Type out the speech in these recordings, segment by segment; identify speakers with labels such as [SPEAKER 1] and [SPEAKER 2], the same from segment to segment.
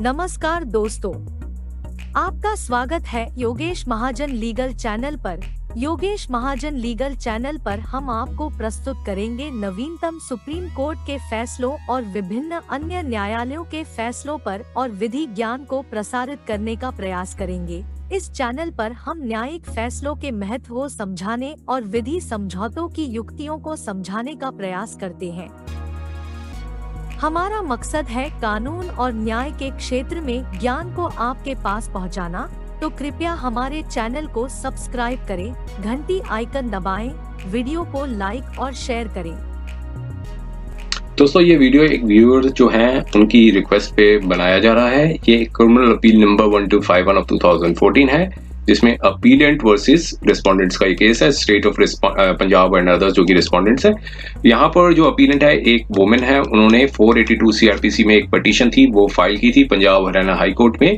[SPEAKER 1] नमस्कार दोस्तों, आपका स्वागत है योगेश महाजन लीगल चैनल पर। योगेश महाजन लीगल चैनल पर हम आपको प्रस्तुत करेंगे नवीनतम सुप्रीम कोर्ट के फैसलों और विभिन्न अन्य न्यायालयों के फैसलों पर और विधि ज्ञान को प्रसारित करने का प्रयास करेंगे। इस चैनल पर हम न्यायिक फैसलों के महत्व को समझाने और विधि समझौतों की युक्तियों को समझाने का प्रयास करते हैं। हमारा मकसद है कानून और न्याय के क्षेत्र में ज्ञान को आपके पास पहुंचाना, तो कृपया हमारे चैनल को सब्सक्राइब करें, घंटी आइकन दबाएं, वीडियो को लाइक और शेयर करें।
[SPEAKER 2] दोस्तों, ये वीडियो एक व्यूअर जो हैं उनकी रिक्वेस्ट पे बनाया जा रहा है। ये क्रिमिनल अपील नंबर 1251 ऑफ 2014 है, जिसमें अपीलेंट वर्सेस रिस्पोंडेंट्स का ये केस है। State of Punjab and others जो कि रिस्पोंडेंट्स है। यहाँ पर जो अपीलेंट है एक वुमेन है, उन्होंने 482 सीआरपीसी में एक पटिशन थी वो फाइल की थी पंजाब हरियाणा हाई कोर्ट में,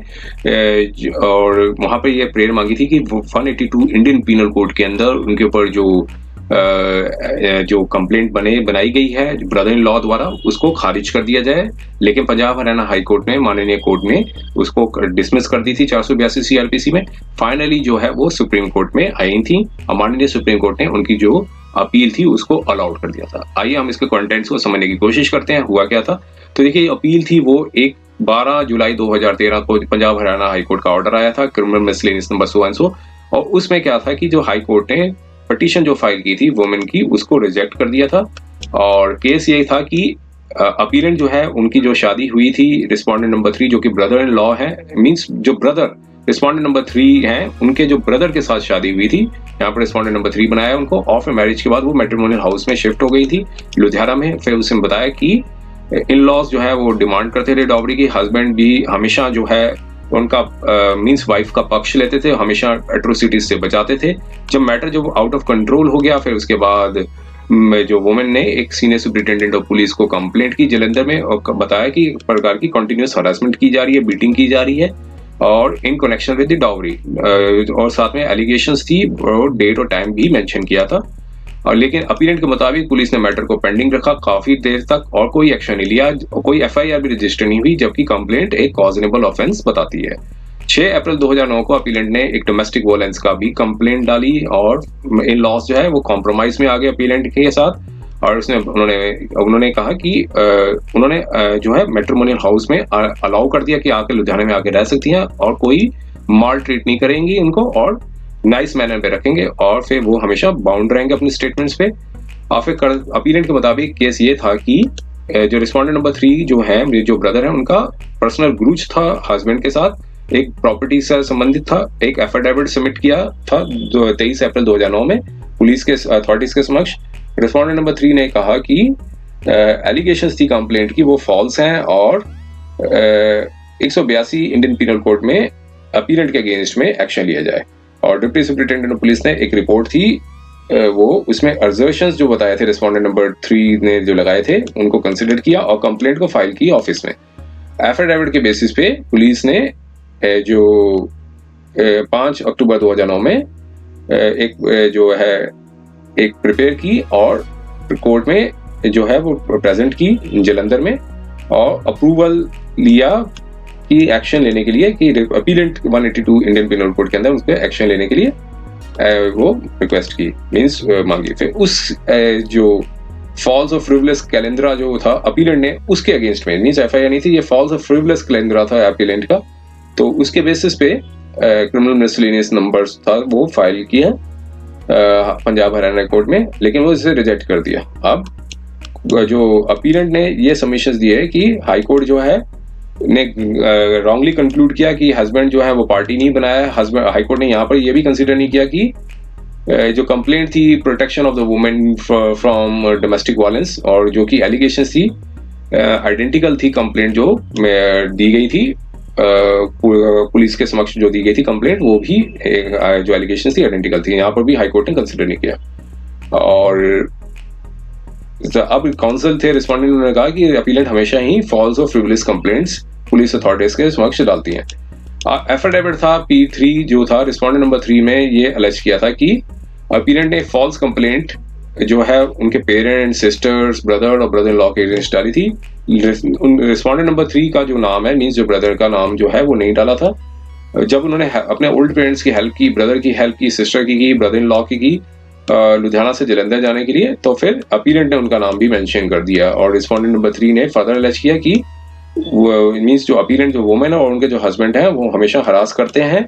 [SPEAKER 2] और वहां पर ये प्रेयर मांगी थी कि 182 इंडियन पीनल कोड के अंदर उनके ऊपर जो कंप्लेंट बनाई गई है ब्रदर इन लॉ द्वारा, उसको खारिज कर दिया जाए। लेकिन पंजाब हरियाणा हाई कोर्ट ने, माननीय कोर्ट ने उसको डिसमिस कर दी थी 482 सीआरपीसी में। फाइनली जो है वो सुप्रीम कोर्ट में आई थी और माननीय सुप्रीम कोर्ट ने उनकी जो अपील थी उसको अलाउड कर दिया था। आइए हम इसके कंटेंट्स को समझने की कोशिश करते हैं, हुआ क्या था। तो देखिए, अपील थी वो 12 जुलाई 2013 को पंजाब हरियाणा हाई कोर्ट का ऑर्डर आया था, criminal miscellaneous number so and so, और उसमें क्या था कि जो हाई कोर्ट ने पटिशन जो फाइल की थी वुमेन की, उसको रिजेक्ट कर दिया था। और केस ये था कि अपीलेंट जो है उनकी जो शादी हुई थी रिस्पोंडेंट नंबर 3 जो कि ब्रदर इन लॉ है, मींस जो ब्रदर रिस्पोंडेंट नंबर 3 हैं उनके जो ब्रदर के साथ शादी हुई थी, यहाँ पर रिस्पोंडेंट नंबर 3 बनाया उनको। आफ्टर मैरिज के बाद वो मैट्रिमोनियल हाउस में शिफ्ट हो गई थी लुधियाना में। फिर उसने बताया कि इन लॉज जो है वो डिमांड करते थे डॉवरी की। हस्बैंड भी हमेशा जो है उनका मींस वाइफ का पक्ष लेते थे, हमेशा एट्रोसिटीज से बचाते थे। जब मैटर जो आउट ऑफ कंट्रोल हो गया, फिर उसके बाद जो वुमेन ने एक सीनियर सुपरिटेंडेंट ऑफ पुलिस को कंप्लेंट की जलंधर में और बताया कि इस प्रकार की कंटिन्यूअस हरासमेंट की जा रही है, बीटिंग की जा रही है, और in connection with the dowry, और साथ में एलिगेशंस थी और डेट और टाइम भी मेंशन किया था। और लेकिन अपीलेंट के मुताबिक पुलिस ने मैटर को पेंडिंग रखा काफी देर तक और कोई एक्शन नहीं लिया, कोई एफआईआर भी रजिस्टर नहीं हुई, जबकि कंप्लेंट एक कॉजनेबल ऑफेंस बताती है। 6 अप्रैल 2009 को अपीलेंट ने एक डोमेस्टिक वायलेंस का भी कंप्लेंट डाली और इन लॉस जो है वो कॉम्प्रोमाइज में आ गए अपीलेंट के साथ। और उन्होंने कहा कि उन्होंने जो है मैट्रिमोनियल हाउस में अलाउ कर दिया कि आके लुधियाना में आके रह सकती हैं और कोई माल ट्रीट नहीं करेंगी उनको और नाइस मैनर पे रखेंगे, और फिर वो हमेशा बाउंड रहेंगे अपने स्टेटमेंट्स पे। और फिर अपीलेंट के मुताबिक केस ये था कि जो रिस्पोंडेंट नंबर 3 जो है, जो ब्रदर है, उनका पर्सनल ग्रूज था हस्बैंड के साथ, एक प्रॉपर्टी से संबंधित था। एक एफिडेविट सबमिट किया था 23 अप्रैल 2009 में पुलिस के अथॉरिटीज के समक्ष। रिस्पोंडेंट नंबर 3 ने कहा कि एलिगेशंस थी कंप्लेंट की वो फॉल्स हैं और 182 इंडियन पीनल कोड में अपीलेंट के अगेंस्ट में एक्शन लिया जाए। और डिप्टी सुपरिटेंडेंट ऑफ पुलिस ने एक रिपोर्ट थी, वो उसमें अर्जर्शंस जो बताए थे रिस्पोंडेंट नंबर 3 ने जो लगाए थे उनको कंसिडर किया और कंप्लेंट को फाइल की ऑफिस में। एफिडेविट के बेसिस पे पुलिस ने जो 5 अक्टूबर 2009 में एक जो है एक प्रिपेयर की और कोर्ट में जो है वो प्रेजेंट की जलंधर में, और अप्रूवल लिया कि एक्शन लेने के लिए कि अपीलेंट 182 इंडियन पीनल कोड के अंदर उस पर एक्शन लेने के लिए वो रिक्वेस्ट की, मींस मांगी। फिर उस जो फॉल्स और फ्रिवलेस कैलेंडरा जो था अपीलेंट ने उसके अगेंस्ट में, मींस एफआईआर नहीं थी, ये फॉल्स और फ्रिवलेस कैलेंडरा था अपीलेंट का, तो उसके बेसिस पे क्रिमिनल मिसलेनियस नंबर्स था वो फाइल किया पंजाब हरियाणा कोर्ट में, लेकिन वो इसे रिजेक्ट कर दिया। अब जो अपीलेंट ने ये सबमिशंस दिए है कि हाई कोर्ट जो है ने रॉन्गली कंक्लूड किया कि हस्बैंड जो है वो पार्टी नहीं बनाया। हस्बैंड हाई कोर्ट ने यहाँ पर ये भी कंसीडर नहीं किया कि जो कंप्लेंट थी protection of the women from domestic violence, और जो कि एलिगेशंस थी आइडेंटिकल थी कंप्लेंट जो दी गई थी पुलिस के समक्ष जो दी गई थी कंप्लेंट, वो भी जो एलिगेशंस थी आइडेंटिकल थी। यहाँ पर भी हाई कोर्ट ने कंसीडर नहीं किया। और अब काउंसिल थे रिस्पोंडेंट ने कहा कि अपीलेंट हमेशा ही फॉल्स और फ्रिवलेस कंप्लेंट्स पुलिस अथॉरिटीज के समक्ष डालती हैं। एफिडेविट था P3 जो था रिस्पोंडेंट नंबर 3 में ये अलेज किया था कि अपीलेंट ने फॉल्स कंप्लेंट जो है उनके पेरेंट्स, सिस्टर्स, ब्रदर और ब्रदर इन लॉ के अगेंस्ट डाली थी, रिस्पॉन्डेंट नंबर 3 का जो नाम है, मींस जो ब्रदर का नाम जो है वो नहीं डाला था। जब उन्होंने अपने ओल्ड पेरेंट्स की हेल्प की, ब्रदर की हेल्प की, सिस्टर की, ब्रदर इन लॉ की लुधियाना से जलंधर जाने के लिए, तो फिर अपीलेंट ने उनका नाम भी मेंशन कर दिया। और रिस्पॉन्डेंट नंबर 3 ने फर्दर एलेज किया कि मींस जो अपीलेंट जो वुमेन है और उनके जो हस्बैंड हैं वो हमेशा हरास करते हैं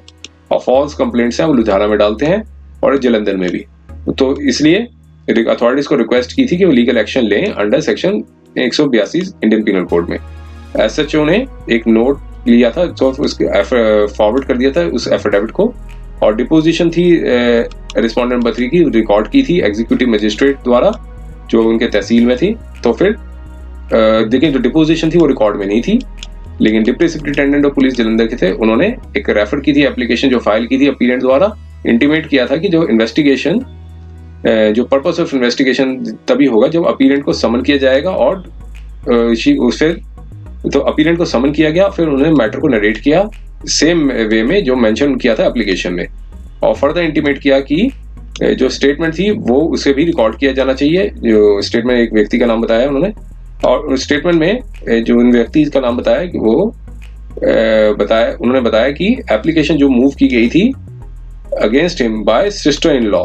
[SPEAKER 2] और फॉल्स कंप्लेंट्स हैं वो लुधियाना में डालते हैं और जलंधर में भी। तो इसलिए अथॉरिटीज को रिक्वेस्ट की थी कि वो लीगल एक्शन लें under section 182 Indian penal code में। एसएचओ ने एक नोट लिया था, तो उसके फॉरवर्ड कर दिया था उस एफिडेविट को, और डिपोजिशन थी रिस्पॉन्डेंट नंबर 3 की रिकॉर्ड की थी एग्जीक्यूटिव मजिस्ट्रेट द्वारा जो उनके तहसील में थी। तो फिर देखिए जो डिपोजिशन थी वो रिकॉर्ड में नहीं थी, लेकिन deputy superintendent of police Jalandhar के थे, उन्होंने एक रेफर की थी एप्लीकेशन जो फाइल की थी अपीलेंट द्वारा, इंटीमेट किया था कि जो इन्वेस्टिगेशन जो पर्पस ऑफ इन्वेस्टिगेशन तभी होगा जब अपीलेंट को समन किया जाएगा। और फिर तो अपीलेंट को समन किया गया, फिर उन्होंने मैटर को नरेट किया सेम वे में जो मेंशन किया था एप्लीकेशन में, और फर्दर इंटीमेट किया कि जो स्टेटमेंट थी वो उसे भी रिकॉर्ड किया जाना चाहिए। जो स्टेटमेंट एक व्यक्ति का नाम बताया उन्होंने, और उस स्टेटमेंट में जो उन व्यक्ति का नाम बताया कि वो उन्होंने बताया कि एप्लीकेशन जो मूव की गई थी against him by sister in law,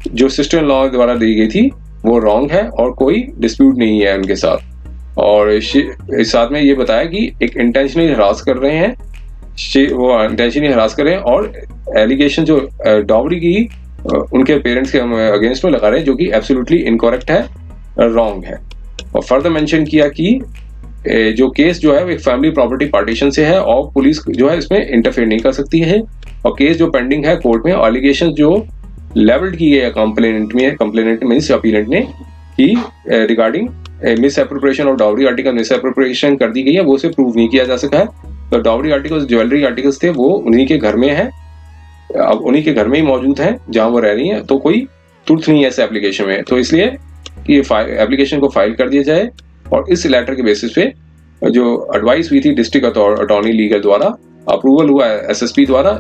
[SPEAKER 2] जो सिस्टर इन लॉ द्वारा दी गई थी वो रॉन्ग है और कोई डिस्प्यूट नहीं है उनके साथ। और इस साथ में ये बताया कि एक इंटेंशनली हरास कर रहे हैं, वो इंटेंशनली हरास कर रहे हैं, और एलिगेशन जो डॉवरी की उनके पेरेंट्स के अगेंस्ट में लगा रहे हैं जो कि एब्सोल्युटली इनकरेक्ट है, रॉन्ग है। और फर्दर मेंशन किया कि जो केस जो है वो एक फैमिली प्रॉपर्टी पार्टीशन से है और पुलिस जो है इसमें इंटरफेयर नहीं कर सकती है, और केस जो पेंडिंग है कोर्ट में, एलिगेशन जो लेवल्ड की गई है कंप्लेनेंट मींस अपीलेंट ने कि regarding miss appropriation of dowry article miss appropriation कर दी गई है, वो उसे प्रूव नहीं किया जा सका है। तो डाउरी आर्टिकल्स ज्वेलरी आर्टिकल्स थे वो उन्हीं के घर में है, अब उन्हीं के घर में ही मौजूद है जहां वो रह रही है, तो कोई तुर्थ नहीं है इस एप्लीकेशन में। तो इसलिए कि एप्लीकेशन को फाइल कर दिया जाए, और इस लेटर के बेसिस पे जो एडवाइस हुई थी डिस्ट्रिक्ट अटॉर्नी लीगल द्वारा, अप्रूवल हुआ एसएसपी द्वारा,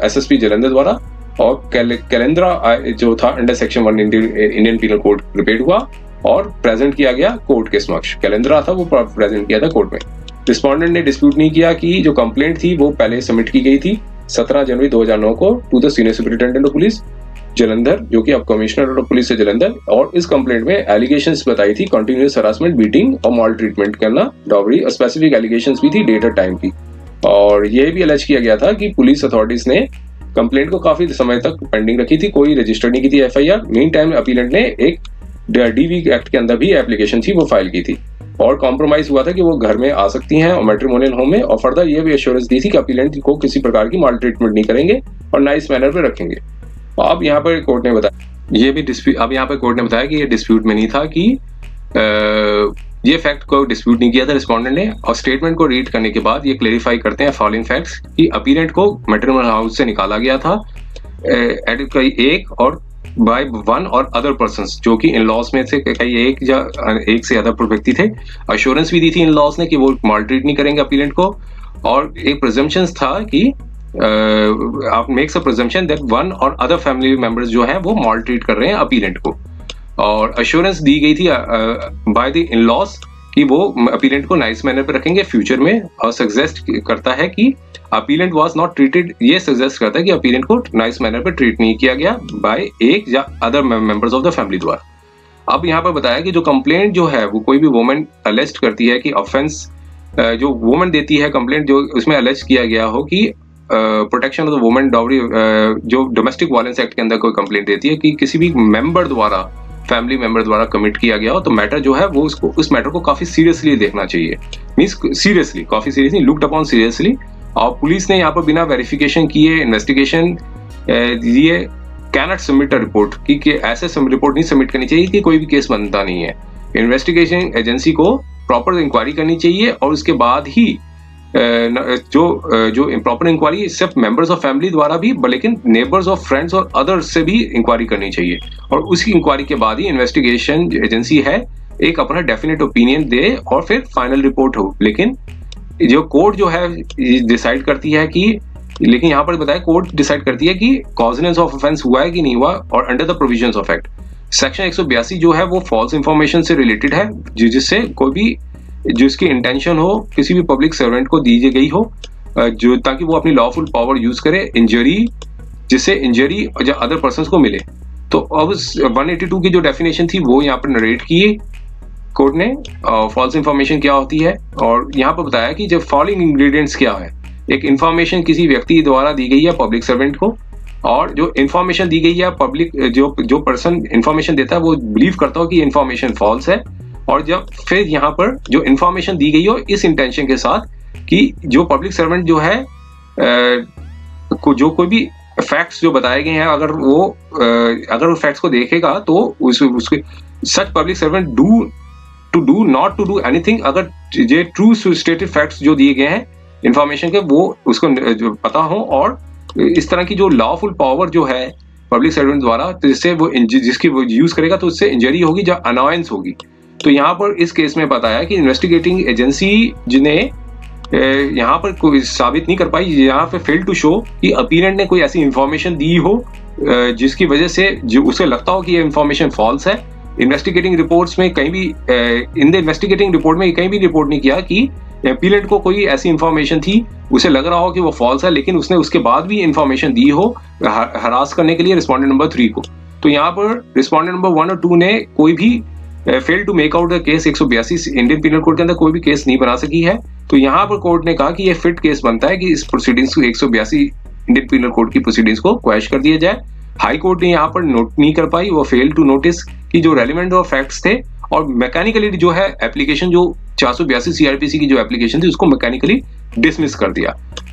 [SPEAKER 2] एसएसपी जलंधर द्वारा, और कैलेंद्रा जो था under section 1 Indian penal code prepared हुआ और प्रेजेंट किया गया कोर्ट के समक्ष। कैलेंद्रा था वो प्रेजेंट किया था कोर्ट में। रिस्पोंडेंट ने डिस्प्यूट नहीं किया कि जो कंप्लेंट थी वो पहले सबमिट की गई थी 17 जनवरी 2009 को to the senior superintendent of police Jalandhar, जो कि अब कमिश्नर ऑफ पुलिस है जलंधर, और इस कंप्लेंट में एलिगेशंस बताई थी कंटिन्यूअस हरासमेंट, बीटिंग और मॉल ट्रीटमेंट करना, डॉवरी, और स्पेसिफिक एलिगेशंस भी थी डेट और टाइम की। और ये भी अलेज किया गया था कि पुलिस अथॉरिटीज ने कंप्लेंट को काफी समय तक पेंडिंग रखी थी, कोई रजिस्टर नहीं की थी एफआईआर। मीन टाइम अपीलेंट ने एक डीवी एक्ट के अंदर भी एप्लीकेशन थी वो फाइल की थी, और कॉम्प्रोमाइज हुआ था कि वो घर में आ सकती हैं और मैट्रिमोनियल होम में, और फर्दर ये भी एश्योरेंस दी थी कि अपीलेंट को किसी प्रकार की माल ट्रीटमेंट नहीं करेंगे और नाइस मैनर पे रखेंगे। अब यहाँ पर कोर्ट ने बताया ये भी अब यहाँ पर कोर्ट ने बताया कि ये डिस्प्यूट में नहीं था, कि ये फैक्ट को डिस्प्यूट नहीं किया था रिस्पोंडेंट ने, और स्टेटमेंट को रीड करने के बाद ये क्लेरिफाई करते हैं फॉलोइंग फैक्ट्स कि अपीलेंट को मैट्रिमोनियल हाउस से निकाला गया था एक और बाय वन और अदर पर्संस, जो कि इन लॉस में थे, कई एक या एक से ज्यादा व्यक्ति थे। अश्योरेंस भी दी थी इन लॉस ने कि वो माल ट्रीट नहीं करेंगे अपीलेंट को, और एक प्रिजम्पशन था कि आप makes a presumption that one और अदर फैमिली मेंबर्स जो है वो माल ट्रीट कर रहे हैं अपीलेंट को, और अश्योरेंस दी गई थी बाय द इन लॉस कि वो अपीलेंट को नाइस मैनर पे रखेंगे फ्यूचर में, और सजेस्ट करता है कि अपीलेंट वाज नॉट ट्रीटेड, ये सजेस्ट करता है कि अपीलेंट को नाइस मैनर पे ट्रीट नहीं किया गया बाय एक या other members of the family द्वारा। अब यहाँ पर बताया कि जो कंप्लेंट जो है वो कोई भी वुमेन अलेस्ट करती है कि ऑफेंस जो वुमेन देती है कंप्लेंट, जो उसमें अलेस्ट किया गया हो कि protection of the women dowry, जो डोमेस्टिक वायलेंस एक्ट के अंदर कोई कंप्लेंट देती है कि किसी भी मेंबर द्वारा, फैमिली मेंबर द्वारा कमिट किया गया हो, तो मैटर जो है वो उसको उस मैटर को काफी सीरियसली देखना चाहिए, मींस सीरियसली, काफी सीरियसली लुक्ड अपॉन सीरियसली। और पुलिस ने यहाँ पर बिना वेरिफिकेशन किए इन्वेस्टिगेशन दिए कैनॉट सबमिट अ रिपोर्ट, कि ऐसे रिपोर्ट नहीं सबमिट करनी चाहिए कि कोई भी केस बनता नहीं है। इन्वेस्टिगेशन एजेंसी को प्रॉपर इंक्वायरी करनी चाहिए, और उसके बाद ही जो प्रॉपर इंक्वायरी सिर्फ मेंबर्स ऑफ फैमिली द्वारा भी, लेकिन नेबर्स ऑफ फ्रेंड्स और अदर्स से भी इंक्वायरी करनी चाहिए, और उसकी इंक्वायरी के बाद ही इन्वेस्टिगेशन एजेंसी है एक अपना डेफिनेट ओपिनियन दे और फिर फाइनल रिपोर्ट हो। लेकिन जो कोर्ट जो है डिसाइड करती है कि, लेकिन यहाँ पर बताया कोर्ट डिसाइड करती है कि कॉजनेस ऑफ ऑफेंस हुआ है कि नहीं हुआ, और under the provisions of act section 182 जो है वो फॉल्स इंफॉर्मेशन से रिलेटेड है, जिससे कोई भी जिसकी इंटेंशन हो किसी भी पब्लिक सर्वेंट को दी गई हो, जो ताकि वो अपनी लॉफुल पावर यूज करे इंजरी, जिससे इंजरी अदर पर्सन को मिले। तो अब 182 की जो डेफिनेशन थी वो यहाँ पर नरेट की कोर्ट ने। फॉल्स इंफॉर्मेशन क्या होती है, और यहाँ पर बताया कि जब फॉलोइंग इंग्रेडिएंट्स क्या है। एक इंफॉर्मेशन किसी व्यक्ति द्वारा दी गई है पब्लिक सर्वेंट को, और जो इंफॉर्मेशन दी गई है पब्लिक, जो पर्सन इंफॉर्मेशन देता है वो बिलीव करता हो कि इंफॉर्मेशन फॉल्स है, और जब फिर यहाँ पर जो इंफॉर्मेशन दी गई हो इस इंटेंशन के साथ कि जो पब्लिक सर्वेंट जो है जो कोई भी फैक्ट्स जो बताए गए हैं, अगर वो फैक्ट्स को देखेगा तो उसके सच public servant not to do anything, अगर ये ट्रू स्टेटेड फैक्ट्स जो दिए गए हैं इंफॉर्मेशन के वो उसको जो पता हो, और इस तरह की जो लॉफुल पावर जो है पब्लिक सर्वेंट द्वारा, तो जिससे वो जिसकी वो यूज करेगा तो उससे इंजरी होगी या अनॉयंस होगी। तो यहाँ पर इस केस में बताया कि इन्वेस्टिगेटिंग एजेंसी जिन्हें यहाँ पर कोई साबित नहीं कर पाई, यहाँ पे फेल टू शो कि अपीलेंट ने कोई ऐसी इंफॉर्मेशन दी हो जिसकी वजह से जो उसे लगता हो कि ये इंफॉर्मेशन फॉल्स है। इन्वेस्टिगेटिंग रिपोर्ट्स में कहीं भी इन द इन्वेस्टिगेटिंग रिपोर्ट में कहीं भी रिपोर्ट नहीं किया कि अपीलेंट को कोई ऐसी इंफॉर्मेशन थी, उसे लग रहा हो कि वो फॉल्स है, लेकिन उसने उसके बाद भी इंफॉर्मेशन दी हो हरास करने के लिए रिस्पोंडेंट नंबर 3 को। तो यहाँ पर रिस्पोंडेंट नंबर 1 और 2 ने कोई भी fail to make out the case 182 Indian penal code के अंदर कोई भी केस नहीं बना सकी है। तो यहाँ पर कोर्ट ने कहा कि ये फिट केस बनता है कि इस प्रोसीडिंग्स को 182 इंडियन पीनल कोड की प्रोसीडिंग्स को क्वैश कर दिया जाए। हाई कोर्ट ने यहाँ पर नोट नहीं कर पाई, वो फेल टू नोटिस कि जो रेलिवेंट और फैक्ट्स थे, और मैकेनिकली जो है एप्लीकेशन जो 482 सीआरपीसी की जो एप्लीकेशन थी उसको मैकेनिकली डिसमिस कर दिया।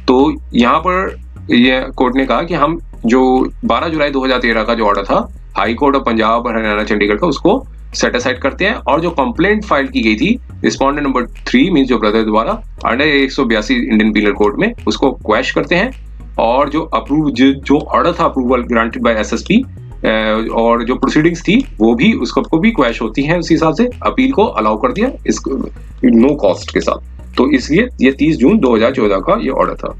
[SPEAKER 2] तो यहाँ पर ये कोर्ट ने कहा कि हम जो 12 जुलाई 2013 का जो ऑर्डर था high court of Punjab Haryana Chandigarh का, उसको सेट असाइड करते हैं, और जो कंप्लेंट फाइल की गई थी रिस्पोंडेंट नंबर 3 मींस जो ब्रदर द्वारा अंडर 182 इंडियन पीनल कोड में, उसको क्वैश करते हैं। और जो अप्रूव जो ऑर्डर था अप्रूवल ग्रांटेड बाय एसएसपी और जो प्रोसीडिंग्स थी वो भी उसको भी क्वैश होती हैं, उस हिसाब से अपील को अलाउ कर दिया इस नो कॉस्ट के साथ। तो इसलिए ये 30 जून 2014 का ये ऑर्डर था।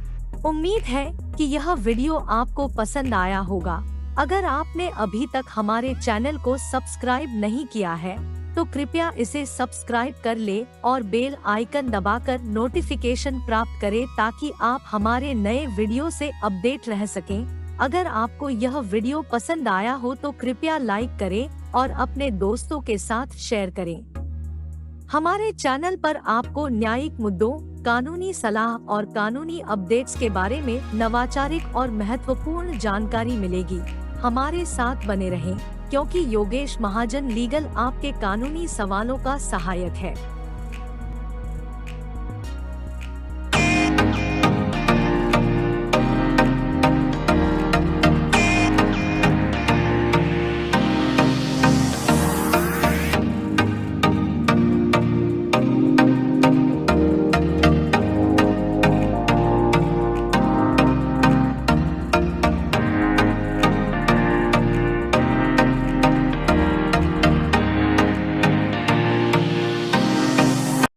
[SPEAKER 1] उम्मीद है कि यह वीडियो आपको पसंद आया होगा। अगर आपने अभी तक हमारे चैनल को सब्सक्राइब नहीं किया है तो कृपया इसे सब्सक्राइब कर ले और बेल आइकन दबाकर नोटिफिकेशन प्राप्त करें ताकि आप हमारे नए वीडियो से अपडेट रह सकें। अगर आपको यह वीडियो पसंद आया हो तो कृपया लाइक करें और अपने दोस्तों के साथ शेयर करें। हमारे चैनल पर आपको न्यायिक मुद्दों, कानूनी सलाह और कानूनी अपडेट्स के बारे में नवाचारिक और महत्वपूर्ण जानकारी मिलेगी। हमारे साथ बने रहें, क्योंकि योगेश महाजन लीगल आपके कानूनी सवालों का सहायक है।